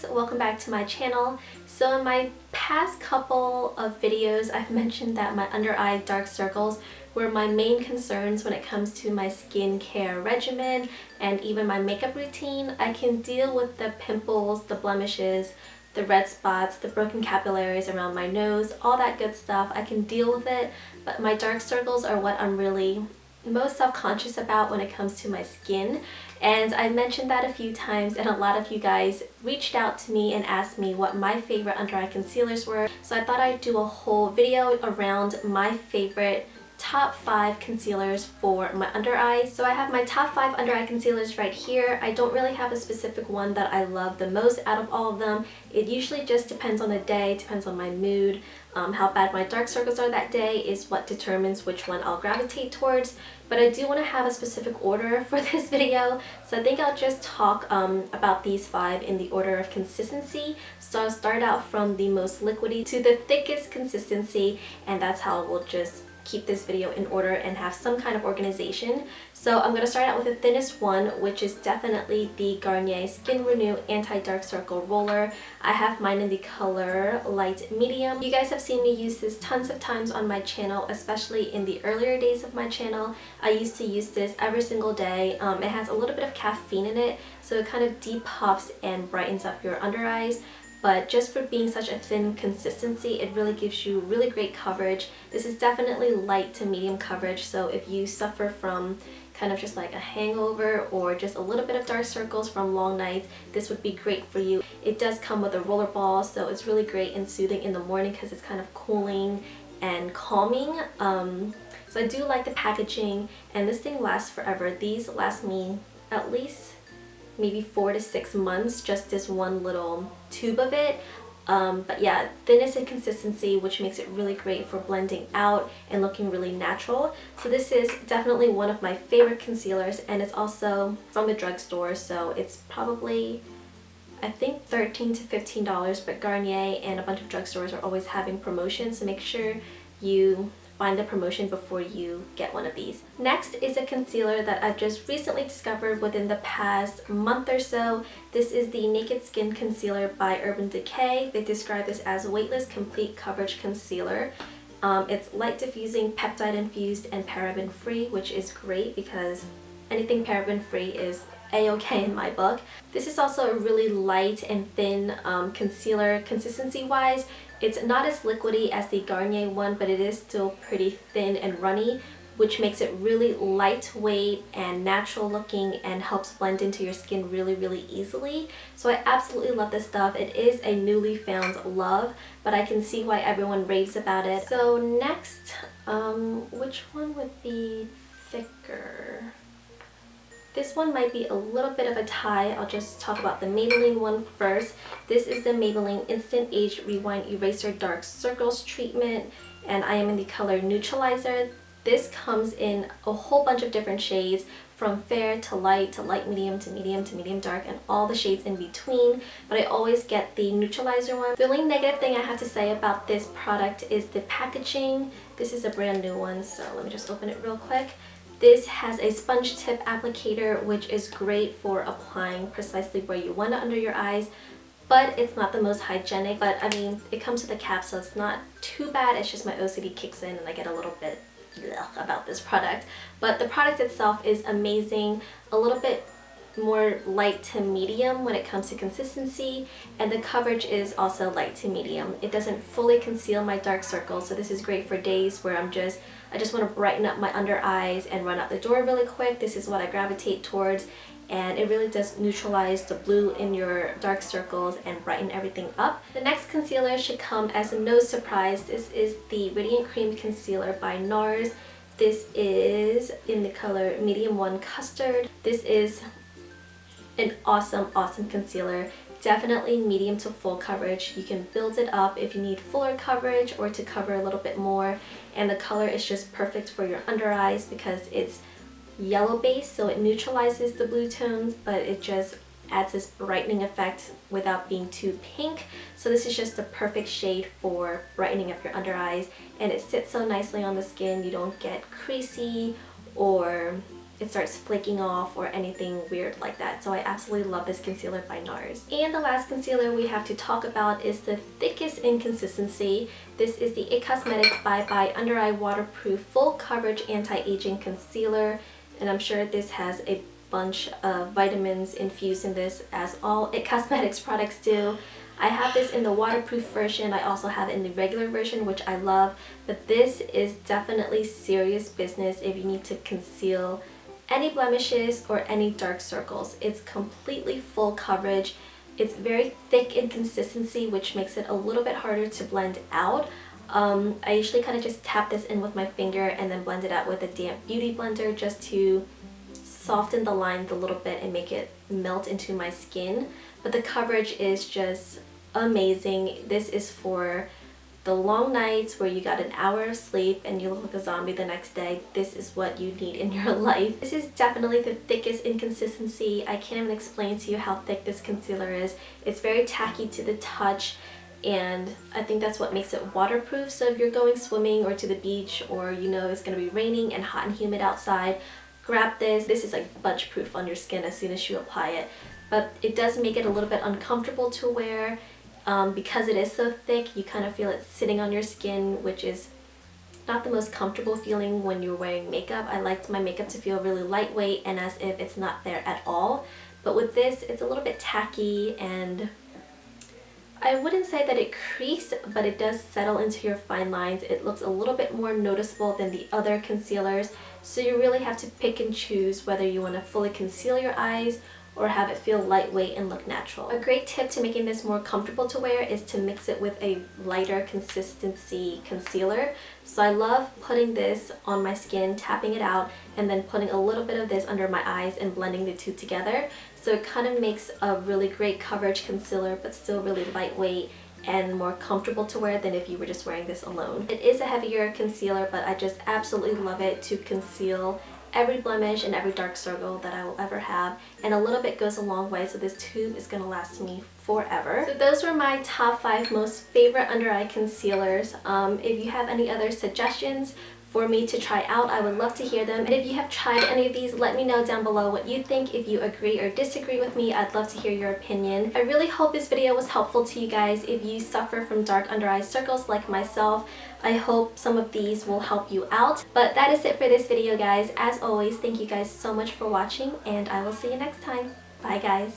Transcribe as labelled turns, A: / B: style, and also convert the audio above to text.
A: guys, welcome back to my channel. So in my past couple of videos I've mentioned that my under eye dark circles were my main concerns when it comes to my skincare regimen and even my makeup routine. I can deal with the pimples, the blemishes, the red spots, the broken capillaries around my nose, all that good stuff. I can deal with it, but my dark circles are what I'm really most self-conscious about when it comes to my skin. And I mentioned that a few times, and a lot of you guys reached out to me and asked me what my favorite under eye concealers were. So I thought I'd do a whole video around my favorite top 5 concealers for my under eyes. So I have my top 5 under eye concealers right here. I don't really have a specific one that I love the most out of all of them. It usually just depends on the day, depends on my mood. How bad my dark circles are that day is what determines which one I'll gravitate towards. But I do want to have a specific order for this video, so I think I'll just talk about these 5 in the order of consistency. So I'll start out from the most liquidy to the thickest consistency, and that's how we'll just keep this video in order and have some kind of organization. So I'm going to start out with the thinnest one, which is definitely the Garnier Skin Renew Anti-Dark Circle Roller. I have mine in the color light medium. You guys have seen me use this tons of times on my channel, especially in the earlier days of my channel. I used to use this every single day. It has a little bit of caffeine in it, so it kind of depuffs and brightens up your under eyes. But just for being such a thin consistency, it really gives you really great coverage. This is definitely light to medium coverage, so if you suffer from kind of just like a hangover or just a little bit of dark circles from long nights, this would be great for you. It does come with a roller ball, so it's really great and soothing in the morning because it's kind of cooling and calming. So I do like the packaging, and this thing lasts forever. These last me at least maybe 4 to 6 months, just this one little tube of it. But yeah, thinness and consistency, which makes it really great for blending out and looking really natural. So this is definitely one of my favorite concealers, and it's also from the drugstore, so it's probably I think $13 to $15, but Garnier and a bunch of drugstores are always having promotions, so make sure you find the promotion before you get one of these. Next is a concealer that I've just recently discovered within the past month or so. This is the Naked Skin Concealer by Urban Decay. They describe this as Weightless Complete Coverage Concealer. It's light diffusing, peptide infused, and paraben free, which is great because anything paraben free is a-okay in my book. This is also a really light and thin concealer consistency wise. It's not as liquidy as the Garnier one, but it is still pretty thin and runny, which makes it really lightweight and natural looking and helps blend into your skin really, really easily. So I absolutely love this stuff. It is a newly found love, but I can see why everyone raves about it. So next, which one would be thicker? This one might be a little bit of a tie. I'll just talk about the Maybelline one first. This is the Maybelline Instant Age Rewind Eraser Dark Circles Treatment, and I am in the color Neutralizer. This comes in a whole bunch of different shades, from fair to light medium to medium dark, and all the shades in between, but I always get the Neutralizer one. The only negative thing I have to say about this product is the packaging. This is a brand new one, so let me just open it real quick. This has a sponge tip applicator, which is great for applying precisely where you want it under your eyes, but it's not the most hygienic. But I mean, it comes with a cap, so it's not too bad. It's just my OCD kicks in and I get a little bit about this product. But the product itself is amazing, a little bit more light to medium when it comes to consistency, and the coverage is also light to medium. It doesn't fully conceal my dark circles, so this is great for days where I just want to brighten up my under eyes and run out the door really quick. This is what I gravitate towards, and it really does neutralize the blue in your dark circles and brighten everything up. The next concealer should come as no surprise. This is the Radiant Cream Concealer by Nars. This is in the color Medium 1 Custard. This is an awesome concealer. Definitely medium to full coverage. You can build it up if you need fuller coverage or to cover a little bit more, and the color is just perfect for your under eyes because it's yellow based, so it neutralizes the blue tones, but it just adds this brightening effect without being too pink. So this is just the perfect shade for brightening up your under eyes, and it sits so nicely on the skin. You don't get creasy or it starts flaking off or anything weird like that. So I absolutely love this concealer by Nars. And the last concealer we have to talk about is the thickest in consistency. This is the IT Cosmetics Bye Bye Under Eye Waterproof Full Coverage Anti-Aging Concealer, and I'm sure this has a bunch of vitamins infused in this, as all IT Cosmetics products do. I have this in the waterproof version. I also have it in the regular version, which I love, but this is definitely serious business if you need to conceal any blemishes or any dark circles. It's completely full coverage. It's very thick in consistency, which makes it a little bit harder to blend out. I usually kind of just tap this in with my finger and then blend it out with a damp beauty blender just to soften the lines a little bit and make it melt into my skin. But the coverage is just amazing. This is for the long nights where you got an hour of sleep and you look like a zombie the next day. This is what you need in your life. This is definitely the thickest in consistency. I can't even explain to you how thick this concealer is. It's very tacky to the touch, and I think that's what makes it waterproof. So if you're going swimming or to the beach, or you know it's going to be raining and hot and humid outside, grab this. This is like budge proof on your skin as soon as you apply it. But it does make it a little bit uncomfortable to wear. Because it is so thick, you kind of feel it sitting on your skin, which is not the most comfortable feeling when you're wearing makeup. I like my makeup to feel really lightweight and as if it's not there at all. But with this, it's a little bit tacky, and I wouldn't say that it creases, but it does settle into your fine lines. It looks a little bit more noticeable than the other concealers, so you really have to pick and choose whether you want to fully conceal your eyes or have it feel lightweight and look natural. A great tip to making this more comfortable to wear is to mix it with a lighter consistency concealer. So I love putting this on my skin, tapping it out, and then putting a little bit of this under my eyes and blending the two together. So it kind of makes a really great coverage concealer, but still really lightweight and more comfortable to wear than if you were just wearing this alone. It is a heavier concealer, but I just absolutely love it to conceal every blemish and every dark circle that I will ever have, and a little bit goes a long way, so this tube is going to last me forever. So those were my top 5 most favorite under eye concealers. If you have any other suggestions for me to try out, I would love to hear them. And if you have tried any of these, let me know down below what you think. If you agree or disagree with me, I'd love to hear your opinion. I really hope this video was helpful to you guys. If you suffer from dark under eye circles like myself, I hope some of these will help you out. But that is it for this video, guys. As always, thank you guys so much for watching, and I will see you next time. Bye, guys.